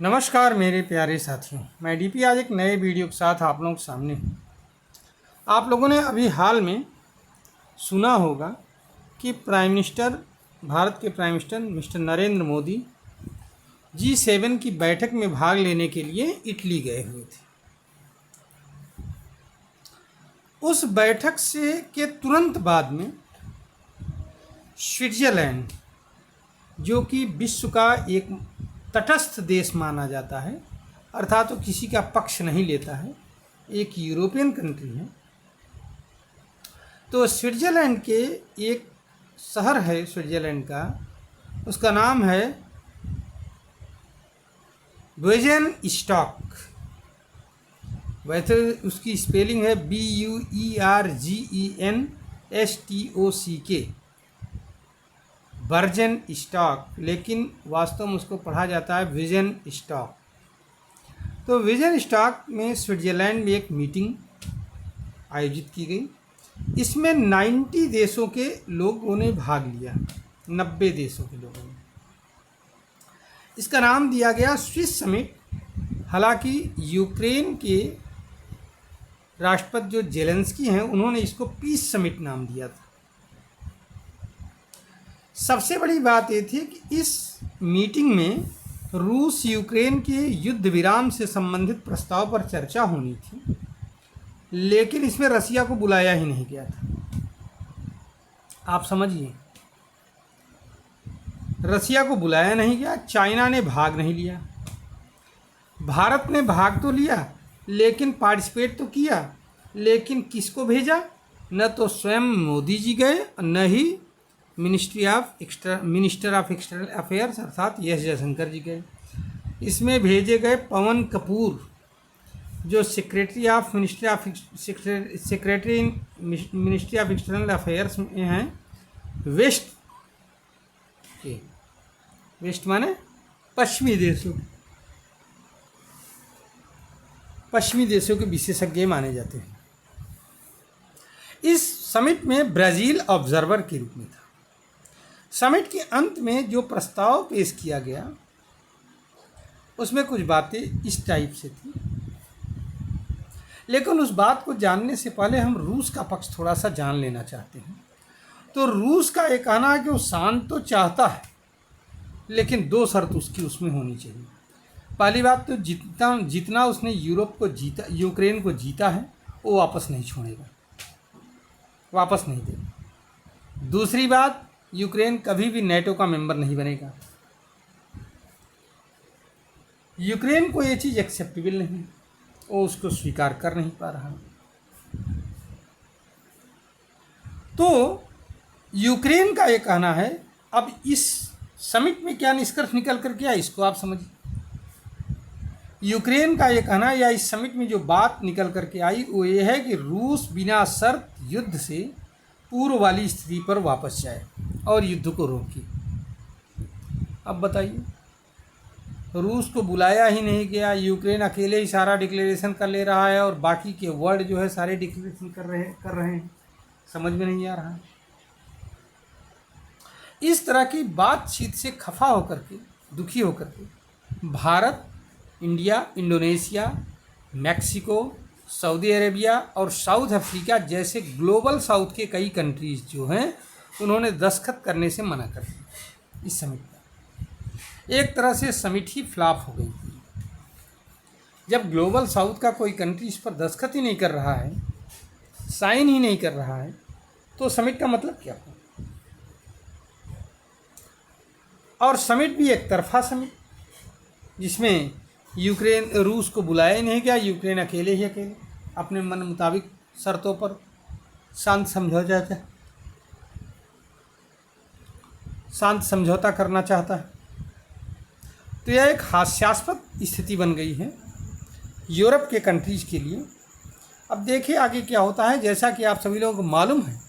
नमस्कार मेरे प्यारे साथियों, मैं डीपी आज एक नए वीडियो के साथ आप लोगों के सामने हूँ। आप लोगों ने अभी हाल में सुना होगा कि भारत के prime minister mister Narendra Modi G7 की बैठक में भाग लेने के लिए इटली गए हुए थे। उस बैठक से के तुरंत बाद में स्विट्ज़रलैंड, जो कि विश्व का एक तटस्थ देश माना जाता है, अर्थात तो किसी का पक्ष नहीं लेता है, एक यूरोपियन कंट्री है। तो स्विट्ज़रलैंड के एक शहर है स्विट्ज़रलैंड का, उसका नाम है वेजन स्टॉक। वैसे उसकी स्पेलिंग है BUERGENSTOCK, बर्जन स्टॉक, लेकिन वास्तव में उसको पढ़ा जाता है विजन स्टॉक। तो विजन स्टॉक में स्विट्ज़रलैंड में एक मीटिंग आयोजित की गई। इसमें 90 देशों के लोगों ने भाग लिया, 90 देशों के लोगों ने। इसका नाम दिया गया स्विस समिट। हालांकि यूक्रेन के राष्ट्रपति जो जेलेंस्की हैं, उन्होंने इसको पीस समिट नाम दिया था। सबसे बड़ी बात ये थी कि इस मीटिंग में रूस यूक्रेन के युद्ध विराम से संबंधित प्रस्ताव पर चर्चा होनी थी, लेकिन इसमें रसिया को बुलाया ही नहीं गया था। आप समझिए, रसिया को बुलाया नहीं गया, चाइना ने भाग नहीं लिया। भारत ने भाग तो लिया, लेकिन पार्टिसिपेट तो किया, लेकिन किसको भेजा? न तो स्वयं मोदी जी गए, न ही मिनिस्टर ऑफ एक्सटर्नल अफेयर्स अर्थात एस जयशंकर जी गए। इसमें भेजे गए पवन कपूर, जो secretary ministry of external affairs में हैं, वेस्ट माने पश्चिमी देशों के विशेषज्ञ माने जाते हैं। इस समिट में ब्राज़ील ऑब्जर्वर के रूप में था। समिट के अंत में जो प्रस्ताव पेश किया गया, उसमें कुछ बातें इस टाइप से थी, लेकिन उस बात को जानने से पहले हम रूस का पक्ष थोड़ा सा जान लेना चाहते हैं। तो रूस का ये कहना है कि वो शांत तो चाहता है, लेकिन 2 शर्त उसकी उसमें होनी चाहिए। पहली बात तो जितना उसने यूक्रेन को जीता है, वो वापस नहीं छोड़ेगा, वापस नहीं देगा। दूसरी बात, यूक्रेन कभी भी नेटो का मेंबर नहीं बनेगा। यूक्रेन को ये चीज़ एक्सेप्टेबल नहीं, वो उसको स्वीकार कर नहीं पा रहा। तो यूक्रेन का ये कहना है, अब इस समिट में क्या निष्कर्ष निकल कर के आया, इसको आप समझिए। यूक्रेन का ये कहना है, या इस समिट में जो बात निकल कर के आई, वो ये है कि रूस बिना शर्त युद्ध से पूर्व वाली स्थिति पर वापस जाए और युद्ध को रोके। अब बताइए, रूस को बुलाया ही नहीं गया, यूक्रेन अकेले ही सारा डिक्लेरेशन कर ले रहा है और बाकी के वर्ल्ड जो है सारे डिक्लेरेशन कर रहे हैं। समझ में नहीं आ रहा। इस तरह की बातचीत से खफा होकर के, दुखी होकर के Bharat, India, Indonesia, Mexico, Saudi Arabia और साउथ अफ्रीका जैसे ग्लोबल साउथ के कई कंट्रीज़ जो हैं, उन्होंने दस्तखत करने से मना कर दिया इस समिट पर। एक तरह से समिट ही फ्लॉप हो गई। जब ग्लोबल साउथ का कोई कंट्री इस पर दस्तखत ही नहीं कर रहा है, साइन ही नहीं कर रहा है, तो समिट का मतलब क्या हुआ? और समिट भी एक तरफा समिट, जिसमें रूस को बुलाया ही नहीं गया, यूक्रेन अकेले अपने मन मुताबिक शर्तों पर शांत समझौता करना चाहता है। तो यह एक हास्यास्पद स्थिति बन गई है यूरोप के कंट्रीज़ के लिए। अब देखिए आगे क्या होता है। जैसा कि आप सभी लोगों को मालूम है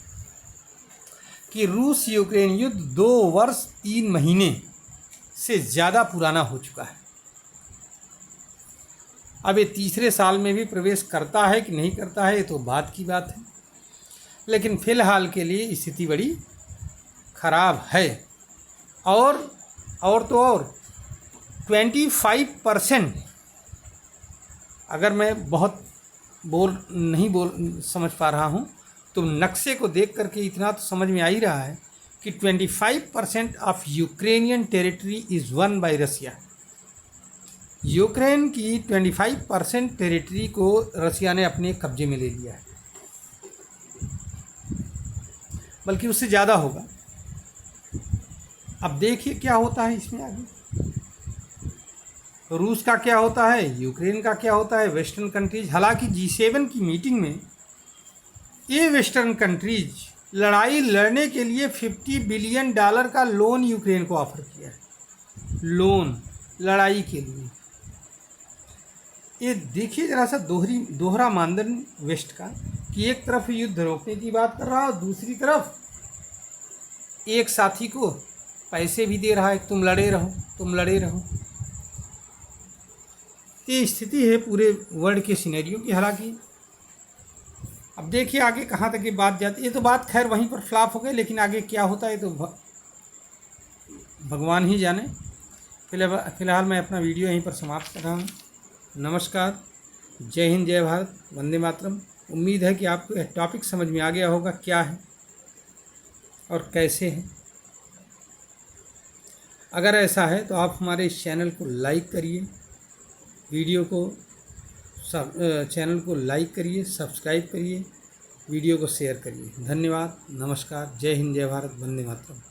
कि रूस यूक्रेन युद्ध 2 वर्ष 3 महीने से ज़्यादा पुराना हो चुका है। अब ये तीसरे साल में भी प्रवेश करता है कि नहीं करता है, ये तो बात की बात है, लेकिन फ़िलहाल के लिए स्थिति बड़ी ख़राब है। और 25%, अगर मैं बहुत नहीं समझ पा रहा हूँ तो नक्शे को देख करके इतना तो समझ में आ ही रहा है कि 25% of Ukrainian territory is won by Russia. Ukraine की 25% टेरिटरी को रसिया ने अपने कब्जे में ले लिया है, बल्कि उससे ज़्यादा होगा। अब देखिए क्या होता है इसमें आगे, रूस का क्या होता है, यूक्रेन का क्या होता है, वेस्टर्न कंट्रीज। हालांकि G7 की मीटिंग में ये वेस्टर्न कंट्रीज लड़ाई लड़ने के लिए $50 बिलियन का लोन यूक्रेन को ऑफर किया है, लोन लड़ाई के लिए। ये देखिए ज़रा सा दोहरा मानदंड वेस्ट का, कि एक तरफ युद्ध रोकने की बात कर रहा है और दूसरी तरफ एक साथी को पैसे भी दे रहा है, तुम लड़े रहो, तुम लड़े रहो। ये स्थिति है पूरे वर्ल्ड के सिनेरियो की। हालांकि अब देखिए आगे कहाँ तक ये बात जाती है। ये तो बात खैर वहीं पर फ्लॉप हो गई, लेकिन आगे क्या होता है तो भगवान ही जाने। फिलहाल मैं अपना वीडियो यहीं पर समाप्त कर रहा हूँ। नमस्कार, जय हिंद, जय भारत, वंदे मातरम। उम्मीद है कि आपको यह टॉपिक समझ में आ गया होगा क्या है और कैसे है। अगर ऐसा है तो आप हमारे इस चैनल को लाइक करिए, चैनल को लाइक करिए, सब्सक्राइब करिए, वीडियो को शेयर करिए। धन्यवाद, नमस्कार, जय हिंद, जय भारत, वंदे मातरम।